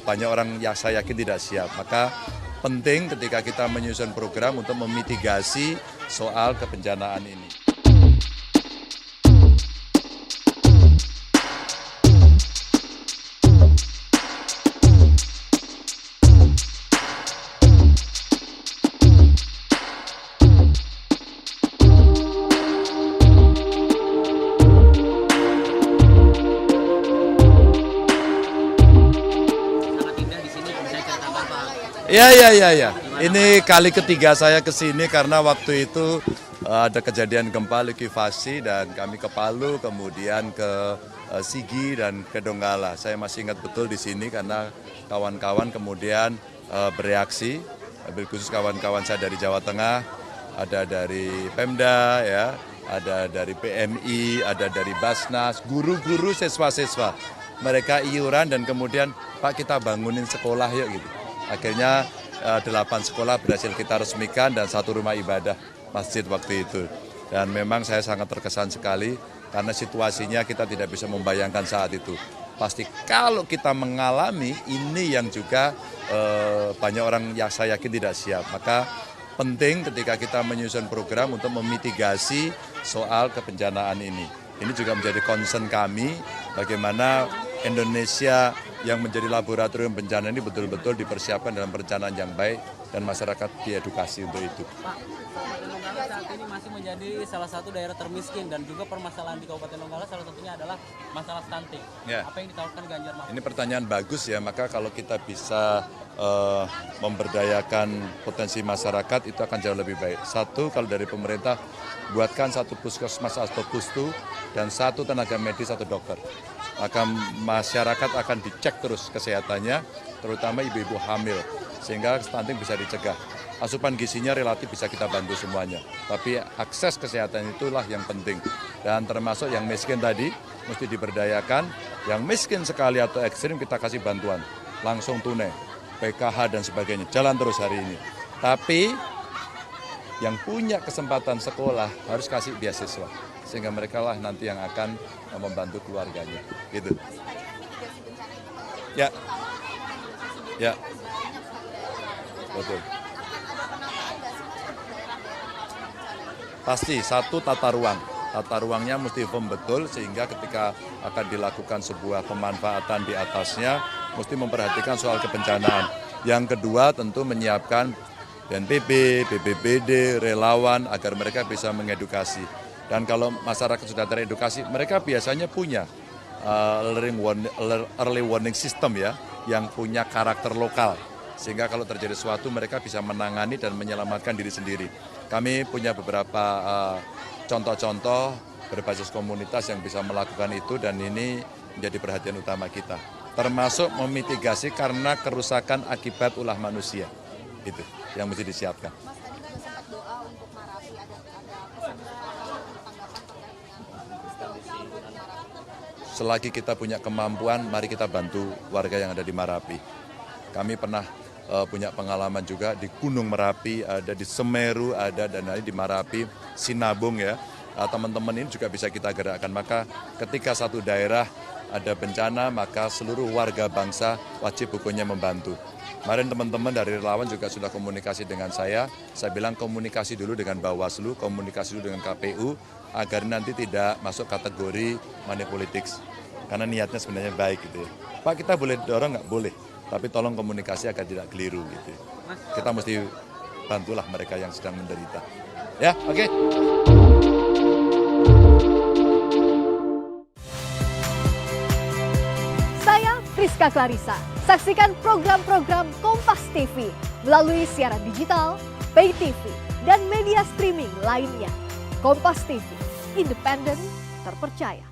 banyak orang yang saya yakin tidak siap. Maka penting ketika kita menyusun program untuk memitigasi soal kebencanaan ini. Ya. Ini kali ketiga saya ke sini karena waktu itu ada kejadian gempa likuifasi dan kami ke Palu, kemudian ke Sigi dan ke Donggala. Saya masih ingat betul di sini karena kawan-kawan kemudian bereaksi, khusus kawan-kawan saya dari Jawa Tengah, ada dari Pemda, ya, ada dari PMI, ada dari Basnas, guru-guru, siswa-siswa. Mereka iuran dan kemudian Pak kita bangunin sekolah yuk gitu. Akhirnya 8 sekolah berhasil kita resmikan dan 1 rumah ibadah masjid waktu itu. Dan memang saya sangat terkesan sekali karena situasinya kita tidak bisa membayangkan saat itu. Pasti kalau kita mengalami ini yang juga banyak orang yang saya yakin tidak siap. Maka penting ketika kita menyusun program untuk memitigasi soal kebencanaan ini. Ini juga menjadi concern kami bagaimana Indonesia yang menjadi laboratorium bencana ini betul-betul dipersiapkan dalam perencanaan yang baik dan masyarakat diedukasi untuk itu. Pak, Kabupaten Donggala saat ini masih menjadi salah satu daerah termiskin dan juga permasalahan di Kabupaten Donggala salah satunya adalah masalah stunting. Ya. Apa yang ditawarkan Ganjar Mahfud? Ini pertanyaan bagus ya, maka kalau kita bisa memberdayakan potensi masyarakat itu akan jauh lebih baik. Satu, kalau dari pemerintah buatkan 1 puskesmas atau pustu dan 1 tenaga medis, 1 dokter. Maka masyarakat akan dicek terus kesehatannya, terutama ibu-ibu hamil, sehingga stunting bisa dicegah. Asupan gizinya relatif bisa kita bantu semuanya, tapi akses kesehatan itulah yang penting. Dan termasuk yang miskin tadi, mesti diberdayakan. Yang miskin sekali atau ekstrim kita kasih bantuan, langsung tunai, PKH dan sebagainya, jalan terus hari ini. Tapi yang punya kesempatan sekolah harus kasih beasiswa, sehingga mereka lah nanti yang akan membantu keluarganya, gitu. Ya, betul. Pasti 1 tata ruang. Tata ruangnya mesti firm betul sehingga ketika akan dilakukan sebuah pemanfaatan di atasnya mesti memperhatikan soal kebencanaan. Yang kedua tentu menyiapkan BNPB, BPBD, relawan agar mereka bisa mengedukasi. Dan kalau masyarakat sudah teredukasi, mereka biasanya punya early warning system ya, yang punya karakter lokal. Sehingga kalau terjadi sesuatu mereka bisa menangani dan menyelamatkan diri sendiri. Kami punya beberapa contoh-contoh berbasis komunitas yang bisa melakukan itu dan ini menjadi perhatian utama kita. Termasuk memitigasi karena kerusakan akibat ulah manusia. Itu yang mesti disiapkan. Mas, tadi kan sempat doa untuk Marapi, ada pesan tanggapan terkait dengan Marapi. Selagi kita punya kemampuan, mari kita bantu warga yang ada di Marapi. Kami pernah punya pengalaman juga di Gunung Merapi, ada di Semeru, ada dan di Marapi, Sinabung ya. Teman-teman ini juga bisa kita gerakkan. Maka ketika satu daerah ada bencana, maka seluruh warga bangsa wajib hukumnya membantu. Kemarin teman-teman dari relawan juga sudah komunikasi dengan saya bilang komunikasi dulu dengan Bawaslu, komunikasi dulu dengan KPU, agar nanti tidak masuk kategori money politics. Karena niatnya sebenarnya baik gitu ya. Pak kita boleh dorong nggak? Boleh, tapi tolong komunikasi agar tidak keliru gitu. Kita mesti bantulah mereka yang sedang menderita. Ya, oke. Saya Friska Clarissa. Saksikan program-program Kompas TV melalui siaran digital, pay TV, dan media streaming lainnya. Kompas TV, independen, terpercaya.